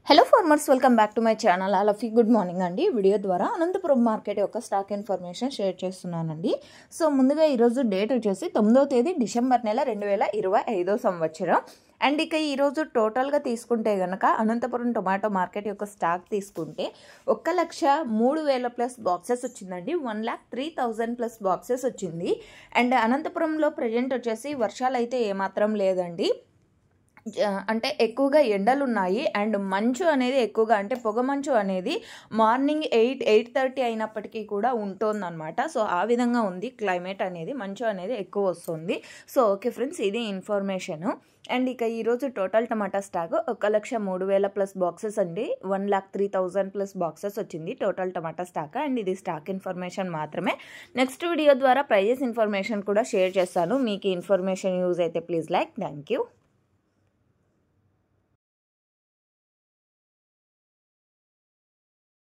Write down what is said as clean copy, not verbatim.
Hello farmers, welcome back to my channel. All of you good morning అండి. Video ద్వారా Anantapuram market యొక్క stock information share చేస్తున్నానండి. So ముందుగా ఈరోజు డేట్ వచ్చేసి 9వ తేదీ డిసెంబర్ నెల 2025 సంవత్సరం. అండ్ ఇక ఈరోజు టోటల్గా తీసుకుంటే కనుక అనంతపురం టొమాటో మార్కెట్ యొక్క స్టాక్ తీసుకుంటే 1,03,000 ప్లస్ బాక్సెస్ వచ్చిందండి. 1,03,000 ప్లస్ బాక్సెస్ వచ్చింది. అండ్ అనంతపురంలో ప్రజెంట్ వచ్చేసి వర్షాలు అయితే ఏమాత్రం లేదండి. అంటే ఎక్కువగా ఎండలు ఉన్నాయి అండ్ మంచు అనేది ఎక్కువగా, అంటే పొగ మంచు అనేది మార్నింగ్ 8:30 అయినప్పటికీ కూడా ఉంటుందన్నమాట. సో ఆ విధంగా ఉంది క్లైమేట్ అనేది, మంచు అనేది ఎక్కువ వస్తుంది. సో ఓకే ఫ్రెండ్స్, ఇది ఇన్ఫర్మేషను. అండ్ ఇక ఈరోజు టోటల్ టమాటా స్టాక్ 1,03,000 ప్లస్ బాక్సెస్ అండి. 1,03,000 ప్లస్ బాక్సెస్ వచ్చింది టోటల్ టమాటా స్టాక్. అండ్ ఇది స్టాక్ ఇన్ఫర్మేషన్ మాత్రమే. నెక్స్ట్ వీడియో ద్వారా ప్రైజెస్ ఇన్ఫర్మేషన్ కూడా షేర్ చేస్తాను. మీకు ఇన్ఫర్మేషన్ యూజ్ అయితే ప్లీజ్ లైక్. Thank you.